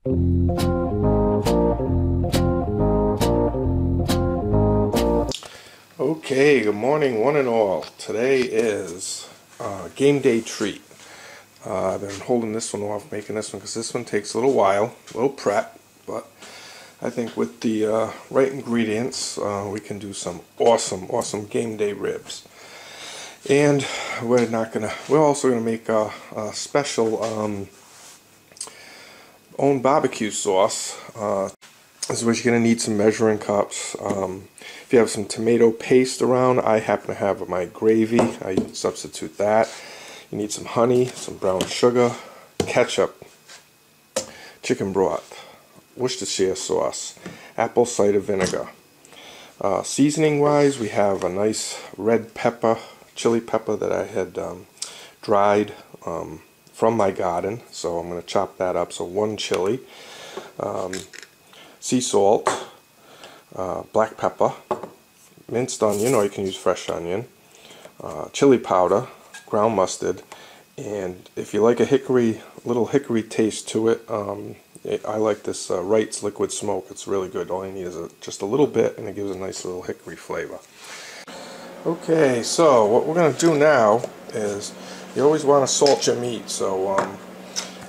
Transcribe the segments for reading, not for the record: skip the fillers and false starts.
Okay, good morning one and all. Today is game day treat. I've been holding this one off, making this one, because this one takes a little while, a little prep, but I think with the right ingredients we can do some awesome game day ribs. And we're also gonna make a special own barbecue sauce. This is what you're going to need: some measuring cups. If you have some tomato paste around, I happen to have my gravy. I substitute that. You need some honey, some brown sugar, ketchup, chicken broth, Worcestershire sauce, apple cider vinegar. Seasoning wise, we have a nice red pepper, chili pepper that I had dried from my garden, so I'm going to chop that up. So one chili. Sea salt, black pepper, minced onion, or you can use fresh onion, chili powder, ground mustard, and if you like a little hickory taste to it, I like this Wright's liquid smoke. It's really good. All you need is just a little bit, and it gives a nice little hickory flavor. Okay, so what we're going to do now is, you always want to salt your meat, so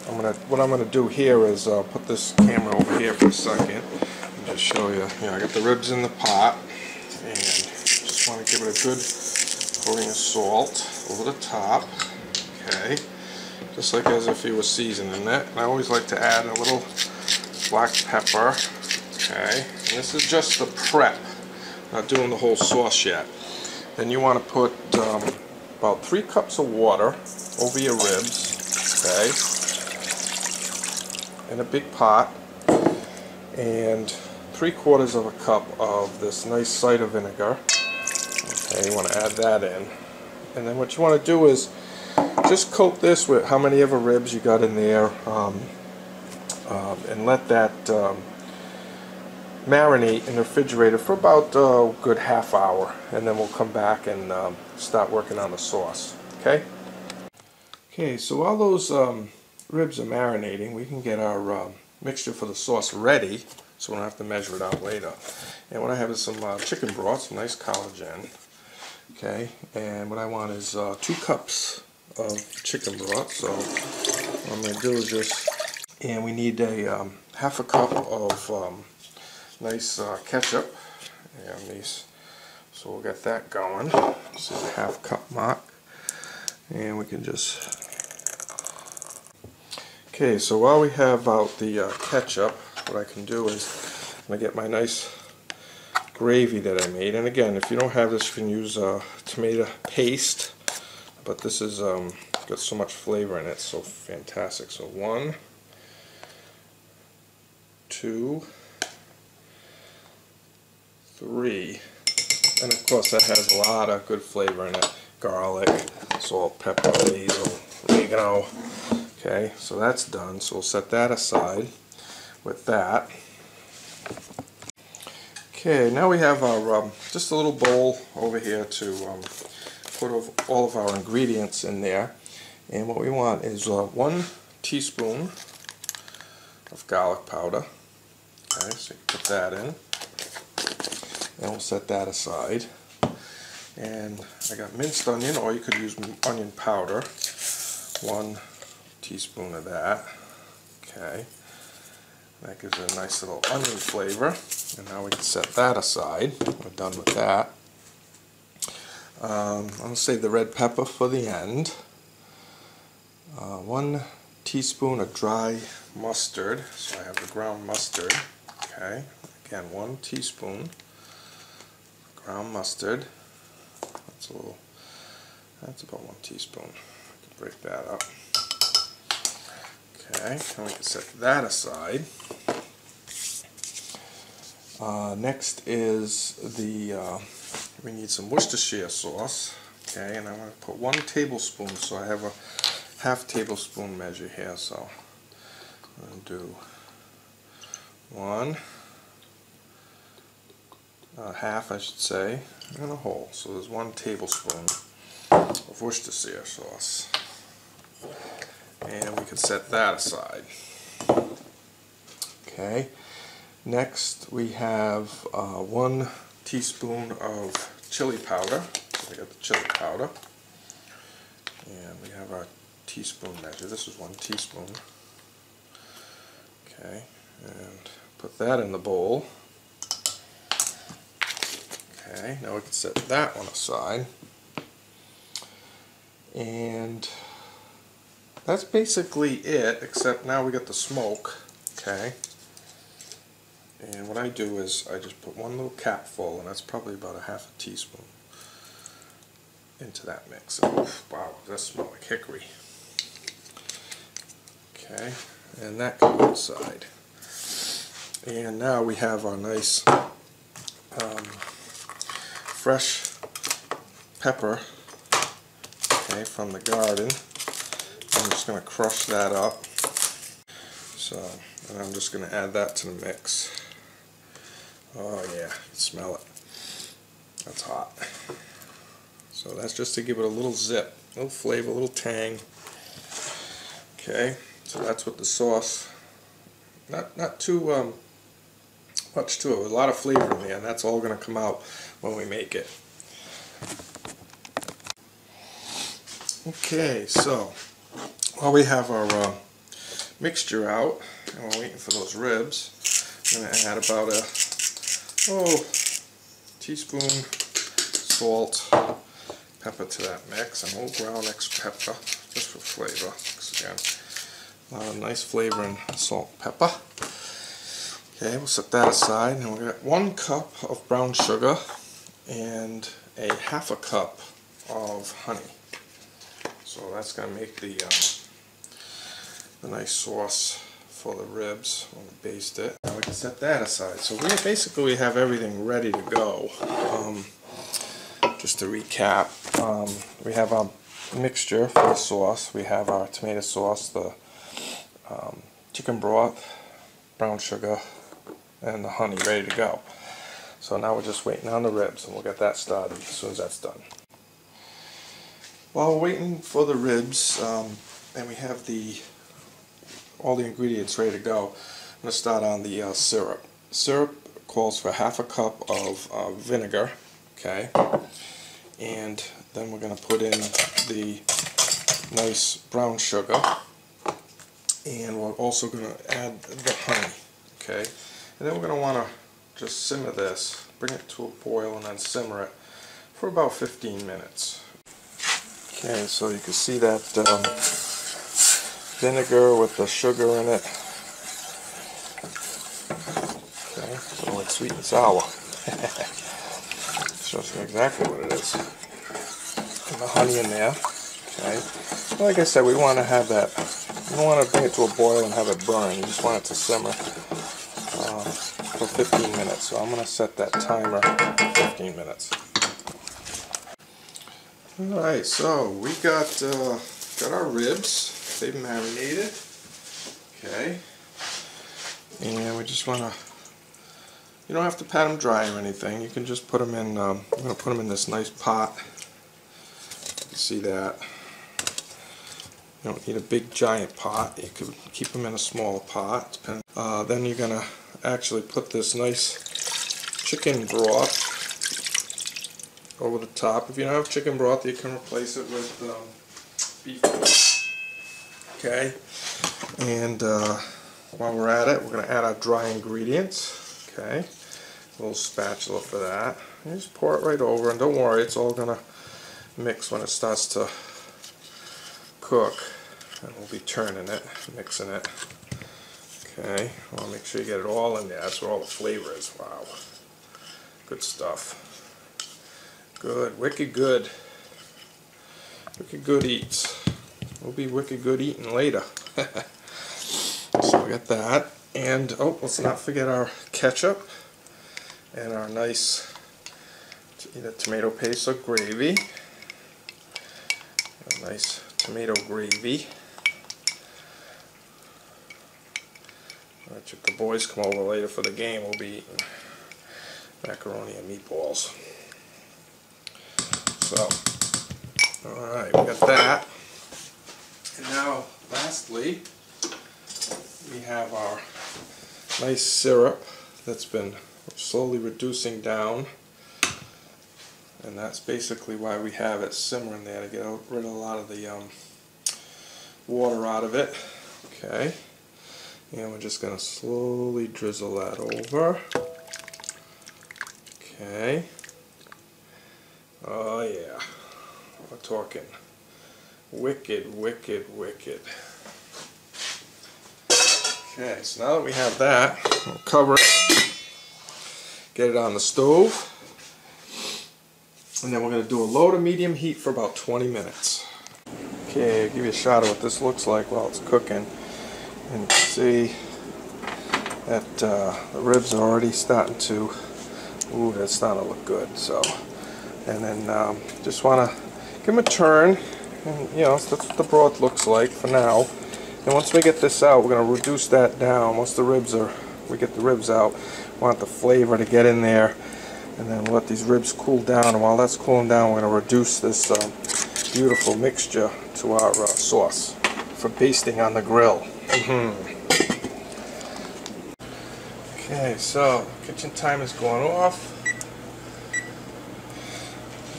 what I'm gonna do here is put this camera over here for a second and just show you. I got the ribs in the pot, and just want to give it a good coating of salt over the top. Okay, just like as if you were seasoning it. And I always like to add a little black pepper. Okay, and this is just the prep, not doing the whole sauce yet. Then you want to put about 3 cups of water over your ribs. Okay. In a big pot, and 3/4 of a cup of this nice cider vinegar. Okay, you want to add that in, and then what you want to do is just coat this with how many ever ribs you got in there, and let that marinate in the refrigerator for about a good half hour, and then we'll come back and start working on the sauce. Okay. Okay, so while those ribs are marinating, we can get our mixture for the sauce ready, so we don't have to measure it out later. And what I have is some chicken broth, some nice collagen. Okay, and what I want is 2 cups of chicken broth. So what I'm going to do is and we need a half a cup of nice ketchup, and so we'll get that going. This is a half cup mark, and we can just. Okay, so while we have out the ketchup, what I can do is I'm going to get my nice gravy that I made. And again, if you don't have this, you can use tomato paste, but this is got so much flavor in it, so fantastic. So 1, 2, 3, and of course that has a lot of good flavor in it: garlic, salt, pepper, basil, oregano. Okay, so that's done, so we'll set that aside with that. Okay, now we have our just a little bowl over here to put all of our ingredients in there. And what we want is 1 teaspoon of garlic powder. Okay, so you put that in, and we'll set that aside. And I got minced onion, or you could use onion powder. 1 teaspoon of that. Okay, that gives it a nice little onion flavor, and now we can set that aside. We're done with that. I'm going to save the red pepper for the end. 1 teaspoon of dry mustard, so I have the ground mustard. Okay, again 1 teaspoon ground mustard. That's about 1 teaspoon. I can break that up. Okay, and we can set that aside. Next is we need some Worcestershire sauce. Okay, and I'm going to put 1 tablespoon, so I have a half tablespoon measure here, so I'm going to do 1, half I should say, and a whole. So there's 1 tablespoon of Worcestershire sauce. And we can set that aside. Okay. Next we have 1 teaspoon of chili powder. So we got the chili powder. And we have our teaspoon measure. This is 1 teaspoon. Okay. And put that in the bowl. Okay. Now we can set that one aside. And that's basically it, except now we got the smoke. Okay. And what I do is I just put 1 little capful, and that's probably about a half a teaspoon, into that mix. Oof, wow, does that smell like hickory? Okay, and that can go aside. And now we have our nice fresh pepper, okay, from the garden. I'm just going to crush that up. So, and I'm just going to add that to the mix. Oh yeah, smell it. That's hot. So that's just to give it a little zip, a little flavor, a little tang. Okay, so that's what the sauce. Not too much to it. A lot of flavor in there, and that's all going to come out when we make it. Okay, so while we have our mixture out and we're waiting for those ribs, I'm going to add about a teaspoon salt, pepper to that mix, and old ground X pepper just for flavor. Because again, a lot of nice flavor in salt and pepper. Okay, we'll set that aside, and we'll get 1 cup of brown sugar and a half a cup of honey. So that's going to make the nice sauce for the ribs when we baste it. Now we can set that aside. So we have everything ready to go. Just to recap, we have our mixture for the sauce. We have our tomato sauce, the chicken broth, brown sugar, and the honey ready to go. So now we're just waiting on the ribs, and we'll get that started as soon as that's done. While we're waiting for the ribs, and we have all the ingredients ready to go, I'm going to start on the syrup. Syrup calls for half a cup of vinegar, okay, and then we're going to put in the nice brown sugar, and we're also going to add the honey, okay, and then we're going to want to just simmer this, bring it to a boil, and then simmer it for about 15 minutes. Okay, so you can see that vinegar with the sugar in it. Okay, so it's sweet and sour. Shows you exactly what it is. And the honey in there. Okay. Well, like I said, we want to have that. We don't want to bring it to a boil and have it burn. You just want it to simmer for 15 minutes. So I'm going to set that timer for 15 minutes. Alright, so we got our ribs. They've marinated. Okay. And we just want to, you don't have to pat them dry or anything. You can just put them in, I'm going to put them in this nice pot. You can see that. You don't need a big giant pot. You could keep them in a smaller pot. Then you're going to actually put this nice chicken broth over the top. If you don't have chicken broth, you can replace it with beef broth. Okay, and while we're at it, we're going to add our dry ingredients. Okay, a little spatula for that. And just pour it right over, and don't worry, it's all going to mix when it starts to cook. And we'll be turning it, mixing it. Okay, I want to make sure you get it all in there. That's where all the flavor is. Wow, good stuff. Good, wicked good. Wicked good eats. We'll be wicked good eating later. So we got that. And, oh, let's not forget our ketchup and our nice either tomato paste or gravy. A nice tomato gravy. If the boys come over later for the game, we'll be eating macaroni and meatballs. So, alright, we got that. And now, lastly, we have our nice syrup that's been slowly reducing down. And that's basically why we have it simmering there, to get rid of a lot of the water out of it. Okay. And we're just going to slowly drizzle that over. Okay. Oh yeah. We're talking wicked, wicked, wicked. Okay, so now that we have that, we'll cover it, get it on the stove, and then we're going to do a low to medium heat for about 20 minutes. Okay, I'll give you a shot of what this looks like while it's cooking. And you can see that the ribs are already starting to, ooh, that's starting to look good. So, and then just want to give them a turn, and you know, so that's what the broth looks like for now. And once we get this out, we're going to reduce that down. Once we get the ribs out, we want the flavor to get in there, and then we'll let these ribs cool down. And while that's cooling down, we're going to reduce this beautiful mixture to our sauce for basting on the grill. Okay, so kitchen time is going off,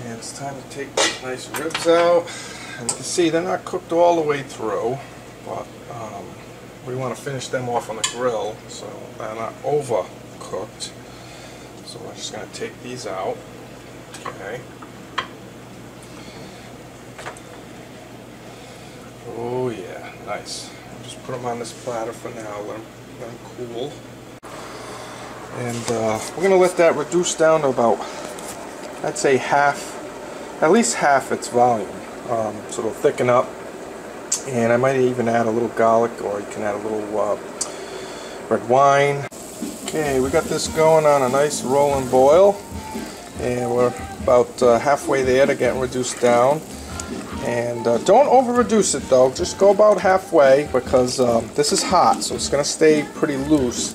and it's time to take these nice ribs out. And you can see they're not cooked all the way through, but we want to finish them off on the grill so they're not overcooked. So we're just going to take these out. Okay. Oh yeah, nice. I'll just put them on this platter for now, let them cool. And we're going to let that reduce down to about, I'd say at least half its volume. So it'll thicken up. And I might even add a little garlic, or you can add a little red wine. Okay, we got this going on a nice rolling boil. And we're about halfway there to get reduced down. And don't over reduce it though, just go about halfway, because this is hot, so it's going to stay pretty loose.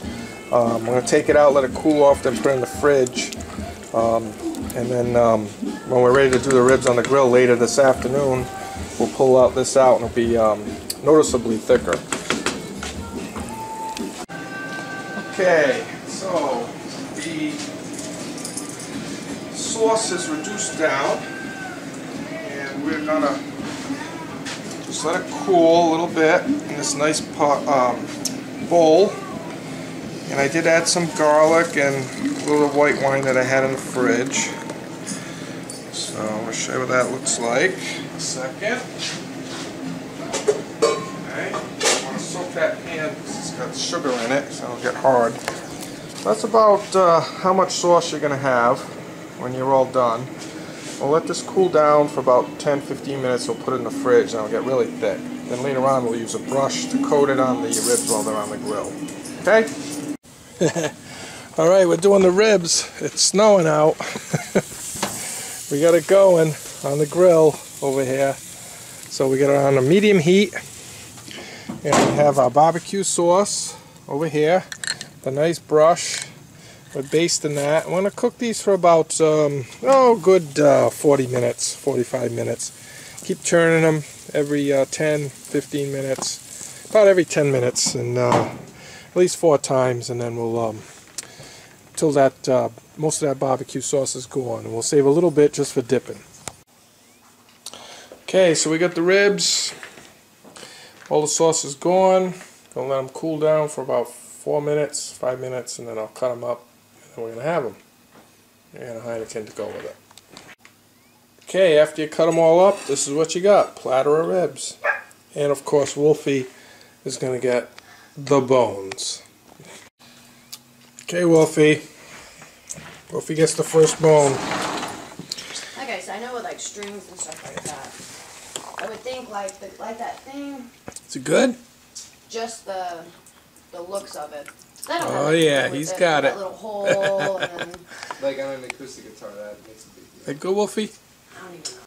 I'm going to take it out, let it cool off, then put it in the fridge. And then when we're ready to do the ribs on the grill later this afternoon, we'll pull this out and it'll be noticeably thicker. Okay, so the sauce is reduced down, and we're going to just let it cool a little bit in this nice bowl. And I did add some garlic and a little white wine that I had in the fridge. So I'll show you what that looks like in a second. Okay, I want to soak that pan because it's got sugar in it, so it'll get hard. That's about how much sauce you're going to have when you're all done. We'll let this cool down for about 10-15 minutes. We'll put it in the fridge and it'll get really thick. Then later on we'll use a brush to coat it on the ribs while they're on the grill. Okay? Alright, we're doing the ribs. It's snowing out. We got it going on the grill over here. So we got it on a medium heat. And we have our barbecue sauce over here. The nice brush. We're basting that. I'm going to cook these for about, good 40 minutes, 45 minutes. Keep turning them every 10, 15 minutes. About every 10 minutes. And at least 4 times, and then we'll till that most of that barbecue sauce is gone, and we'll save a little bit just for dipping. Okay, so we got the ribs. All the sauce is gone. Gonna let them cool down for about 4 minutes, 5 minutes, and then I'll cut them up, and then we're gonna have them. And a Heineken to go with it. Okay, after you cut them all up, this is what you got: platter of ribs, and of course Wolfie is gonna get the bones. Okay, Wolfie. Wolfie gets the first bone. Okay, so I know with like strings and stuff like that, I would think like that thing. Is it good? Just the looks of it. Oh yeah, he's got it. That little hole and like on an acoustic guitar, that makes a big deal. Is that good, Wolfie? I don't even know.